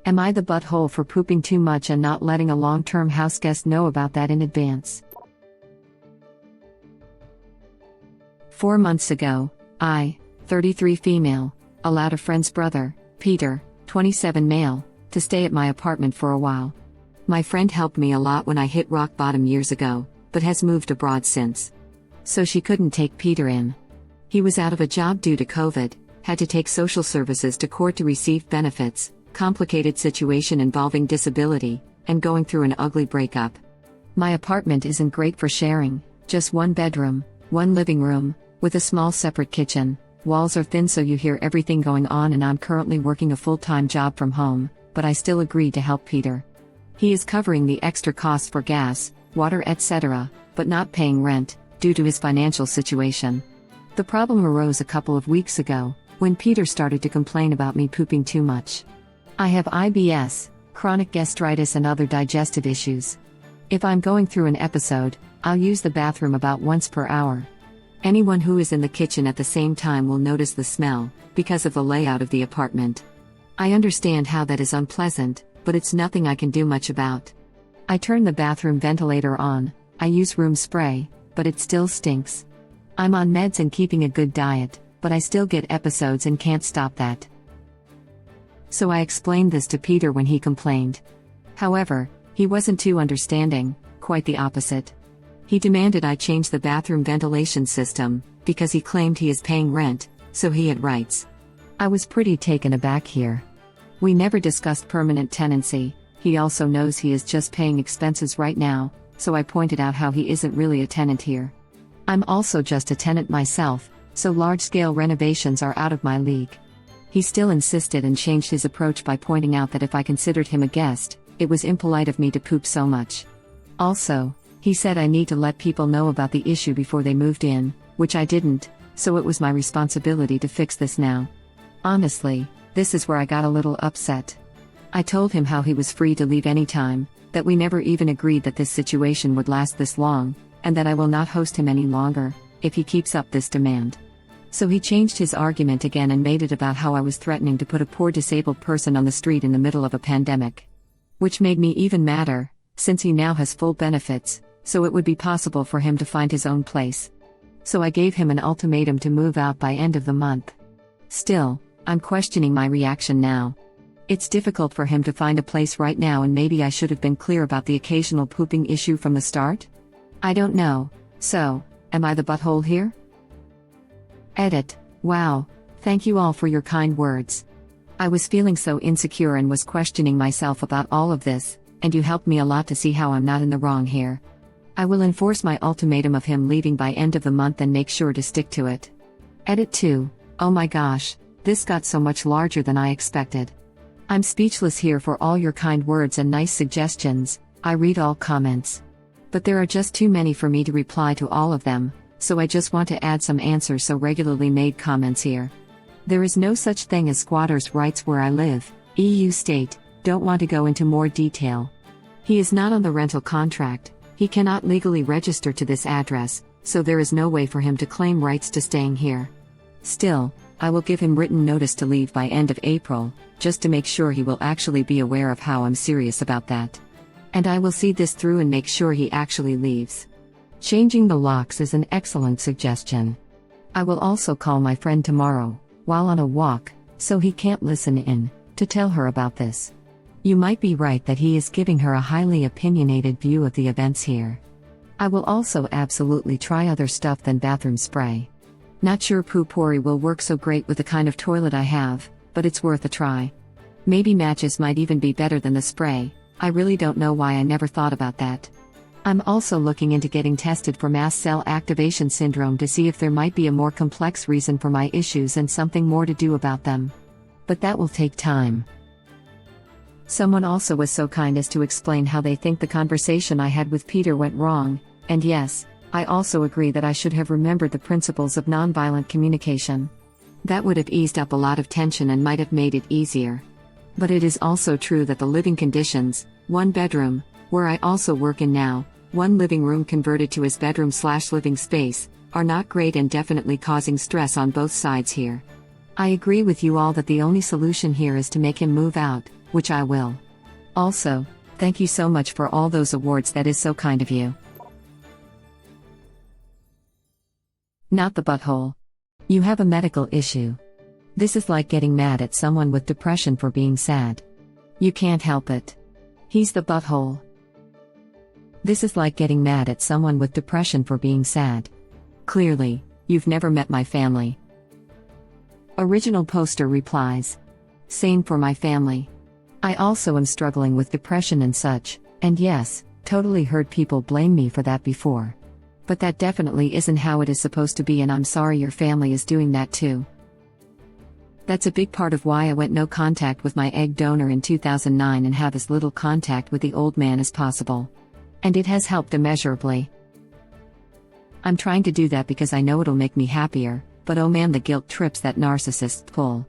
Am I the butthole for pooping too much and not letting a long-term house guest know about that in advance? 4 months ago, I, 33 female, allowed a friend's brother, Peter, 27 male, to stay at my apartment for a while. My friend helped me a lot when I hit rock bottom years ago, but has moved abroad since. So she couldn't take Peter in. He was out of a job due to COVID, had to take social services to court to receive benefits, complicated situation involving disability, and going through an ugly breakup. My apartment isn't great for sharing, just 1 bedroom, 1 living room, with a small separate kitchen. Walls are thin so you hear everything going on, and I'm currently working a full-time job from home, but I still agreed to help Peter. He is covering the extra costs for gas, water etc., but not paying rent, due to his financial situation. The problem arose a couple of weeks ago, when Peter started to complain about me pooping too much. I have IBS, chronic gastritis and other digestive issues. If I'm going through an episode, I'll use the bathroom about once per hour. Anyone who is in the kitchen at the same time will notice the smell, because of the layout of the apartment. I understand how that is unpleasant, but it's nothing I can do much about. I turn the bathroom ventilator on, I use room spray, but it still stinks. I'm on meds and keeping a good diet, but I still get episodes and can't stop that. So I explained this to Peter when he complained. However, he wasn't too understanding, quite the opposite. He demanded I change the bathroom ventilation system, because he claimed he is paying rent, so he had rights. I was pretty taken aback here. We never discussed permanent tenancy. He also knows he is just paying expenses right now, so I pointed out how he isn't really a tenant here. I'm also just a tenant myself, so large-scale renovations are out of my league. He still insisted and changed his approach by pointing out that if I considered him a guest, it was impolite of me to poop so much. Also, he said I need to let people know about the issue before they moved in, which I didn't, so it was my responsibility to fix this now. Honestly, this is where I got a little upset. I told him how he was free to leave anytime, that we never even agreed that this situation would last this long, and that I will not host him any longer, if he keeps up this demand. So he changed his argument again and made it about how I was threatening to put a poor disabled person on the street in the middle of a pandemic. Which made me even madder, since he now has full benefits, so it would be possible for him to find his own place. So I gave him an ultimatum to move out by end of the month. Still, I'm questioning my reaction now. It's difficult for him to find a place right now, and maybe I should have been clear about the occasional pooping issue from the start? I don't know. So, am I the butthole here? Edit. Wow, thank you all for your kind words. I was feeling so insecure and was questioning myself about all of this, and you helped me a lot to see how I'm not in the wrong here. I will enforce my ultimatum of him leaving by end of the month and make sure to stick to it. Edit 2. Oh my gosh, this got so much larger than I expected. I'm speechless here for all your kind words and nice suggestions. I read all comments. But there are just too many for me to reply to all of them, so I just want to add some answers so regularly made comments here. There is no such thing as squatters' rights where I live, EU state, don't want to go into more detail. He is not on the rental contract, he cannot legally register to this address, so there is no way for him to claim rights to staying here. Still, I will give him written notice to leave by end of April, just to make sure he will actually be aware of how I'm serious about that. And I will see this through and make sure he actually leaves. Changing the locks is an excellent suggestion. I will also call my friend tomorrow, while on a walk, so he can't listen in, to tell her about this. You might be right that he is giving her a highly opinionated view of the events here. I will also absolutely try other stuff than bathroom spray. Not sure poo-pourri will work so great with the kind of toilet I have, but it's worth a try. Maybe matches might even be better than the spray. I really don't know why I never thought about that. I'm also looking into getting tested for mast cell activation syndrome to see if there might be a more complex reason for my issues and something more to do about them. But that will take time. Someone also was so kind as to explain how they think the conversation I had with Peter went wrong, and yes, I also agree that I should have remembered the principles of nonviolent communication. That would have eased up a lot of tension and might have made it easier. But it is also true that the living conditions, 1 bedroom, where I also work in now, 1 living room converted to his bedroom/living space, are not great and definitely causing stress on both sides here. I agree with you all that the only solution here is to make him move out, which I will. Also, thank you so much for all those awards, that is so kind of you. Not the butthole. You have a medical issue. This is like getting mad at someone with depression for being sad. You can't help it. He's the butthole. This is like getting mad at someone with depression for being sad. Clearly, you've never met my family. Original poster replies. Same for my family. I also am struggling with depression and such, and yes, totally heard people blame me for that before. But that definitely isn't how it is supposed to be, and I'm sorry your family is doing that too. That's a big part of why I went no contact with my egg donor in 2009 and have as little contact with the old man as possible. And it has helped immeasurably. I'm trying to do that because I know it'll make me happier, but oh man, the guilt trips that narcissists pull.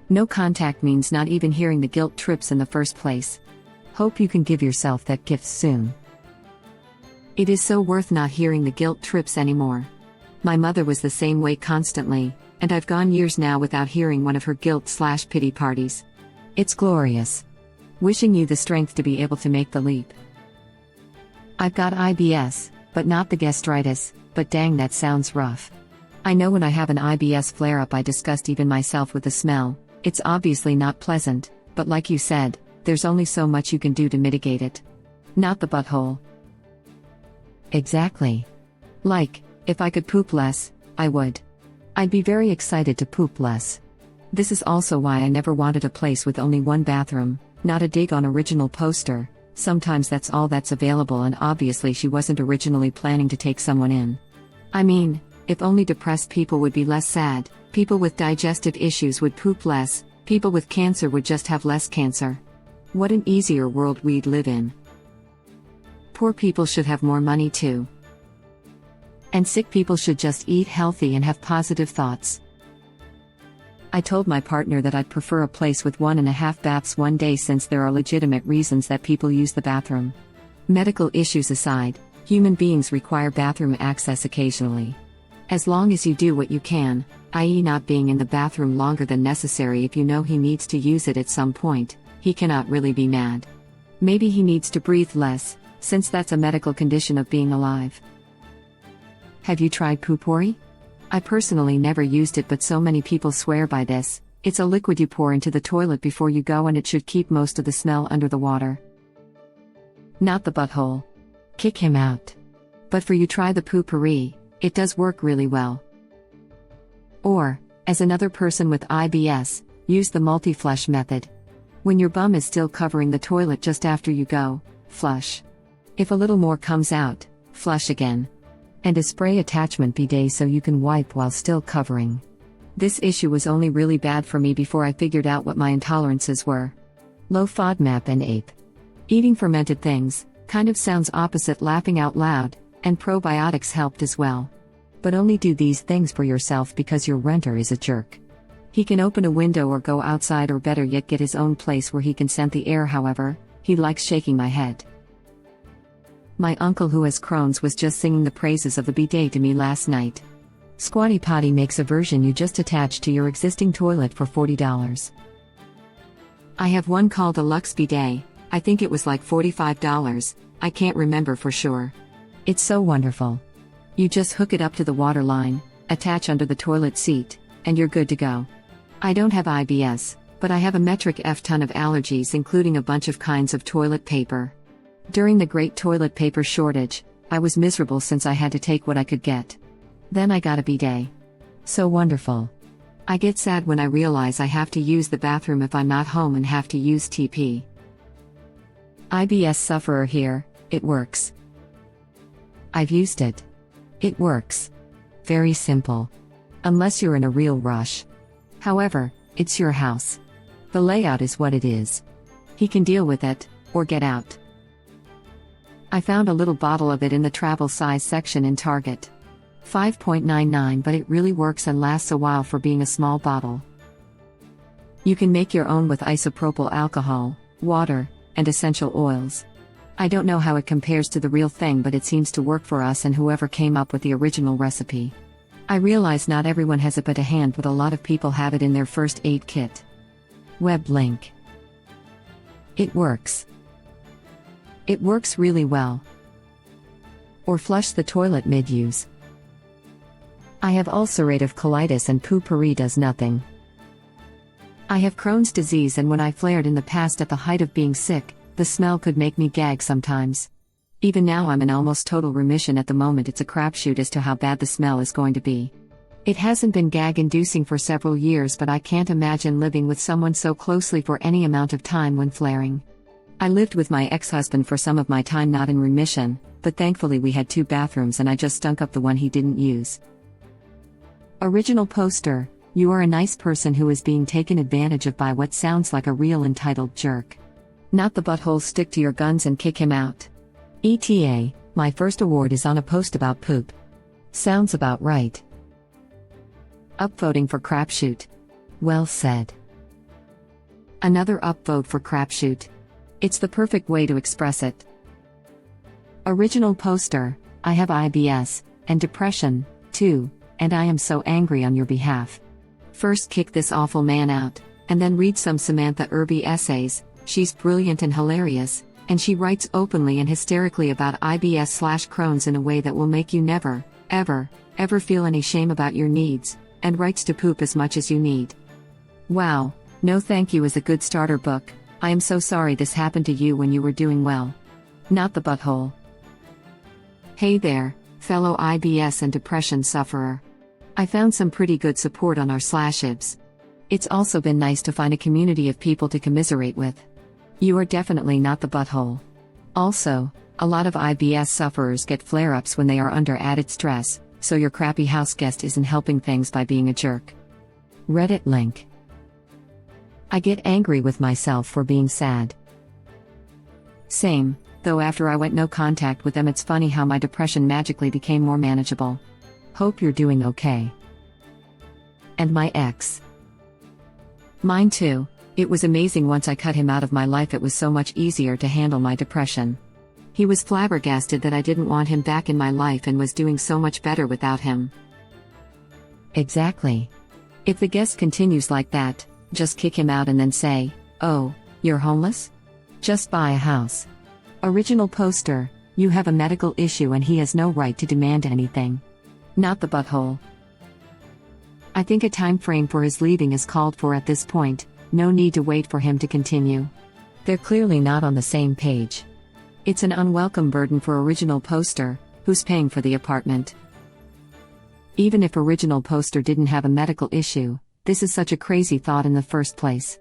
No contact means not even hearing the guilt trips in the first place. Hope you can give yourself that gift soon. It is so worth not hearing the guilt trips anymore. My mother was the same way constantly, and I've gone years now without hearing one of her guilt/pity parties. It's glorious. Wishing you the strength to be able to make the leap. I've got IBS, but not the gastritis, but dang, that sounds rough. I know when I have an IBS flare-up I disgust even myself with the smell. It's obviously not pleasant, but like you said, there's only so much you can do to mitigate it. Not the butthole. Exactly. Like, if I could poop less, I would. I'd be very excited to poop less. This is also why I never wanted a place with only one bathroom, not a dig on original poster. Sometimes that's all that's available, and obviously she wasn't originally planning to take someone in. I mean, if only depressed people would be less sad, people with digestive issues would poop less, people with cancer would just have less cancer. What an easier world we'd live in. Poor people should have more money too. And sick people should just eat healthy and have positive thoughts. I told my partner that I'd prefer a place with 1.5 baths one day, since there are legitimate reasons that people use the bathroom. Medical issues aside, human beings require bathroom access occasionally. As long as you do what you can, i.e. not being in the bathroom longer than necessary if you know he needs to use it at some point, he cannot really be mad. Maybe he needs to breathe less, since that's a medical condition of being alive. Have you tried Poopori? I personally never used it, but so many people swear by this. It's a liquid you pour into the toilet before you go, and it should keep most of the smell under the water. Not the butthole. Kick him out. But for you, try the Poopori, it does work really well. Or, as another person with IBS, use the multi-flush method. When your bum is still covering the toilet just after you go, flush. If a little more comes out, flush again. And a spray attachment bidet so you can wipe while still covering. This issue was only really bad for me before I figured out what my intolerances were. Low FODMAP and APE. Eating fermented things, kind of sounds opposite laughing out loud, and probiotics helped as well. But only do these things for yourself because your renter is a jerk. He can open a window or go outside, or better yet get his own place where he can scent the air. However, he likes shaking my head. My uncle who has Crohn's was just singing the praises of the bidet to me last night. Squatty Potty makes a version you just attach to your existing toilet for $40. I have one called a Luxe Bidet. I think it was like $45, I can't remember for sure. It's so wonderful. You just hook it up to the water line, attach under the toilet seat, and you're good to go. I don't have IBS, but I have a metric F ton of allergies, including a bunch of kinds of toilet paper. During the great toilet paper shortage, I was miserable since I had to take what I could get. Then I got a bidet. So wonderful. I get sad when I realize I have to use the bathroom if I'm not home and have to use TP. IBS sufferer here, it works. I've used it. It works. Very simple. Unless you're in a real rush. However, it's your house. The layout is what it is. He can deal with it, or get out. I found a little bottle of it in the travel size section in Target. $5.99, but it really works and lasts a while for being a small bottle. You can make your own with isopropyl alcohol, water, and essential oils. I don't know how it compares to the real thing, but it seems to work for us and whoever came up with the original recipe. I realize not everyone has it, but a hand with a lot of people have it in their first aid kit. Web link. It works. It works really well. Or flush the toilet mid-use. I have ulcerative colitis and poo-pourri does nothing. I have Crohn's disease, and when I flared in the past at the height of being sick, the smell could make me gag sometimes. Even now I'm in almost total remission at the moment. It's a crapshoot as to how bad the smell is going to be. It hasn't been gag-inducing for several years, but I can't imagine living with someone so closely for any amount of time when flaring. I lived with my ex-husband for some of my time not in remission, but thankfully we had 2 bathrooms and I just stunk up the one he didn't use. Original poster: you are a nice person who is being taken advantage of by what sounds like a real entitled jerk. Not the butthole. Stick to your guns and kick him out. ETA, my first award is on a post about poop. Sounds about right. Upvoting for crapshoot. Well said. Another upvote for crapshoot. It's the perfect way to express it. Original poster: I have IBS, and depression, too, and I am so angry on your behalf. First kick this awful man out, and then read some Samantha Irby essays. She's brilliant and hilarious, and she writes openly and hysterically about IBS/Crohn's in a way that will make you never, ever feel any shame about your needs, and writes to poop as much as you need. Wow, no thank you is a good starter book. I am so sorry this happened to you when you were doing well. Not the butthole. Hey there, fellow IBS and depression sufferer. I found some pretty good support on our /ibs. It's also been nice to find a community of people to commiserate with. You are definitely not the butthole. Also, a lot of IBS sufferers get flare-ups when they are under added stress, so your crappy house guest isn't helping things by being a jerk. Reddit link. I get angry with myself for being sad. Same, though after I went no contact with them, it's funny how my depression magically became more manageable. Hope you're doing okay. And my ex. Mine too. It was amazing once I cut him out of my life. It was so much easier to handle my depression. He was flabbergasted that I didn't want him back in my life and was doing so much better without him. Exactly. If the guest continues like that, just kick him out and then say, "Oh, you're homeless? Just buy a house." Original poster: you have a medical issue and he has no right to demand anything. Not the butthole. I think a time frame for his leaving is called for at this point. No need to wait for him to continue. They're clearly not on the same page. It's an unwelcome burden for original poster, who's paying for the apartment. Even if original poster didn't have a medical issue, this is such a crazy thought in the first place.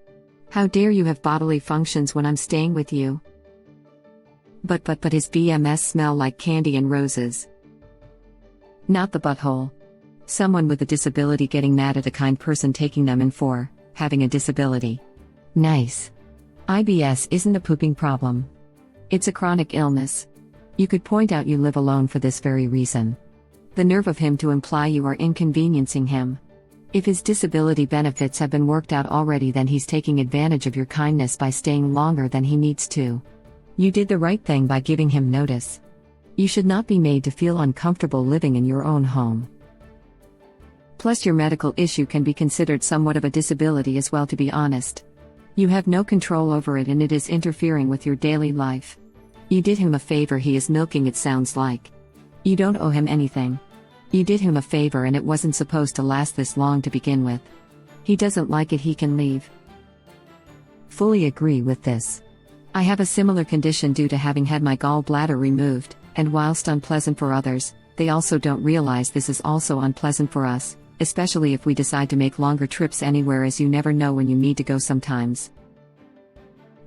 How dare you have bodily functions when I'm staying with you? But his BMS smell like candy and roses. Not the butthole. Someone with a disability getting mad at a kind person taking them in for having a disability. Nice. IBS isn't a pooping problem. It's a chronic illness. You could point out you live alone for this very reason. The nerve of him to imply you are inconveniencing him. If his disability benefits have been worked out already, then he's taking advantage of your kindness by staying longer than he needs to. You did the right thing by giving him notice. You should not be made to feel uncomfortable living in your own home. Plus, your medical issue can be considered somewhat of a disability as well, to be honest. You have no control over it and it is interfering with your daily life. You did him a favor, he is milking it sounds like. You don't owe him anything. You did him a favor and it wasn't supposed to last this long to begin with. He doesn't like it, he can leave. Fully agree with this. I have a similar condition due to having had my gallbladder removed, and whilst unpleasant for others, they also don't realize this is also unpleasant for us, especially if we decide to make longer trips anywhere, as you never know when you need to go sometimes.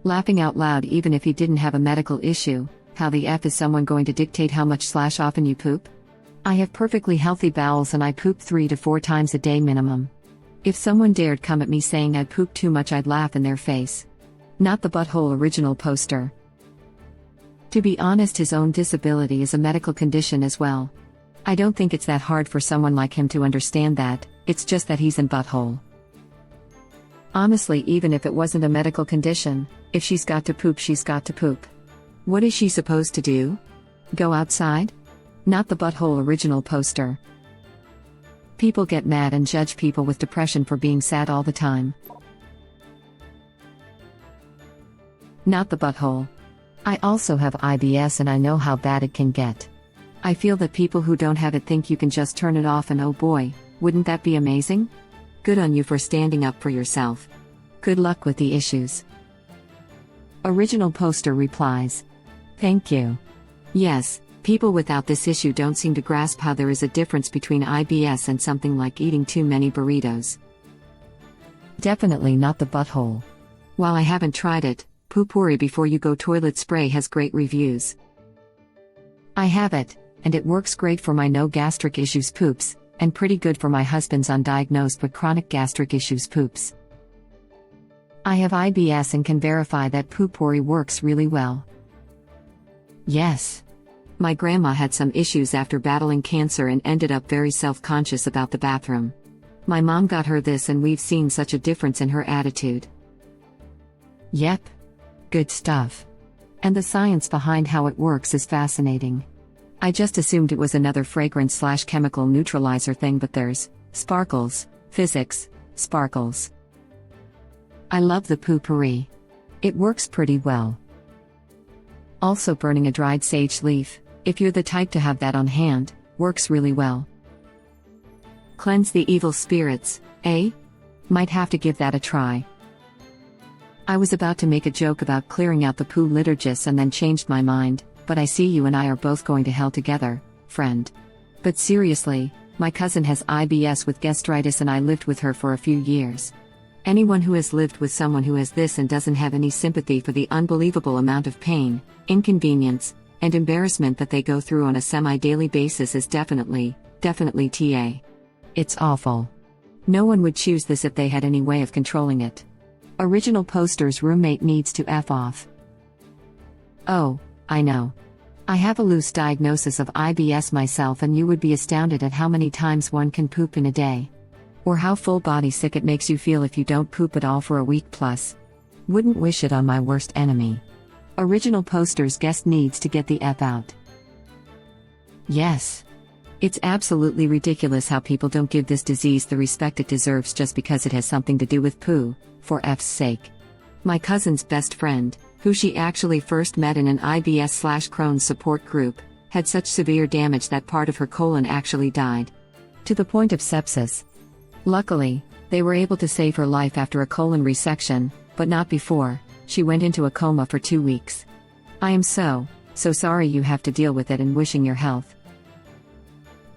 Laughing out loud, even if he didn't have a medical issue, how the F is someone going to dictate how much/often you poop? I have perfectly healthy bowels and I poop 3 to 4 times a day minimum. If someone dared come at me saying I poop too much, I'd laugh in their face. Not the butthole. Original poster. To be honest, his own disability is a medical condition as well. I don't think it's that hard for someone like him to understand that, it's just that he's in butthole. Honestly, even if it wasn't a medical condition, if she's got to poop, she's got to poop. What is she supposed to do? Go outside? Not the butthole. Original poster. People get mad and judge people with depression for being sad all the time. Not the butthole. I also have IBS and I know how bad it can get. I feel that people who don't have it think you can just turn it off and oh boy, wouldn't that be amazing? Good on you for standing up for yourself. Good luck with the issues. Original poster replies. Thank you. Yes, people without this issue don't seem to grasp how there is a difference between IBS and something like eating too many burritos. Definitely not the butthole. While I haven't tried it, Poo-Pourri Before You Go toilet spray has great reviews. I have it, and it works great for my no gastric issues poops, and pretty good for my husband's undiagnosed but chronic gastric issues poops. I have IBS and can verify that Poo-Pourri works really well. Yes. My grandma had some issues after battling cancer and ended up very self-conscious about the bathroom. My mom got her this and we've seen such a difference in her attitude. Yep. Good stuff. And the science behind how it works is fascinating. I just assumed it was another fragrance/chemical neutralizer thing, but there's sparkles, physics, sparkles. I love the Poo-Pourri. It works pretty well. Also, burning a dried sage leaf, if you're the type to have that on hand, works really well. Cleanse the evil spirits, eh? Might have to give that a try. I was about to make a joke about clearing out the poo liturgis and then changed my mind, but I see you and I are both going to hell together, friend. But seriously, my cousin has IBS with gastritis and I lived with her for a few years. Anyone who has lived with someone who has this and doesn't have any sympathy for the unbelievable amount of pain, inconvenience, and embarrassment that they go through on a semi-daily basis is definitely TA. It's awful. No one would choose this if they had any way of controlling it. Original poster's roommate needs to F off. Oh, I know. I have a loose diagnosis of IBS myself and you would be astounded at how many times one can poop in a day. Or how full body sick it makes you feel if you don't poop at all for a week plus. Wouldn't wish it on my worst enemy. Original poster's guest needs to get the F out. Yes. It's absolutely ridiculous how people don't give this disease the respect it deserves just because it has something to do with poo, for F's sake. My cousin's best friend, who she actually first met in an IBS/Crohn's support group, had such severe damage that part of her colon actually died. To the point of sepsis. Luckily, they were able to save her life after a colon resection, but not before. She went into a coma for 2 weeks. I am so sorry you have to deal with it and wishing your health.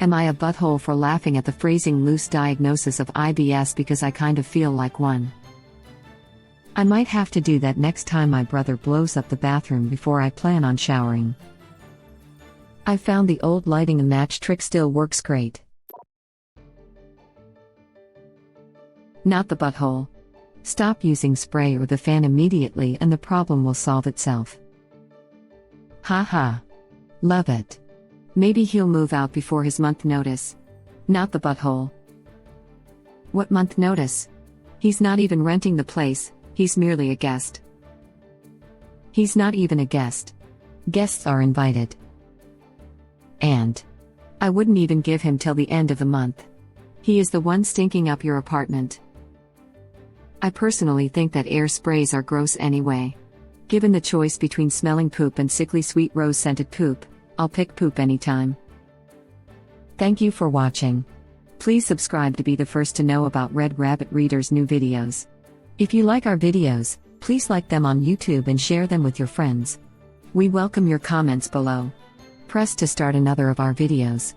Am I a butthole for laughing at the phrasing loose diagnosis of IBS because I kind of feel like one? I might have to do that next time my brother blows up the bathroom before I plan on showering. I found the old lighting a match trick still works great. Not the butthole. Stop using spray or the fan immediately and the problem will solve itself. Haha. Love it. Maybe he'll move out before his month notice. Not the butthole. What month notice? He's not even renting the place, he's merely a guest. He's not even a guest. Guests are invited. And I wouldn't even give him till the end of the month. He is the one stinking up your apartment. I personally think that air sprays are gross anyway. Given the choice between smelling poop and sickly sweet rose-scented poop, I'll pick poop anytime. Thank you for watching. Please subscribe to be the first to know about Red Rabbit Reader's new videos. If you like our videos, please like them on YouTube and share them with your friends. We welcome your comments below. Press to start another of our videos.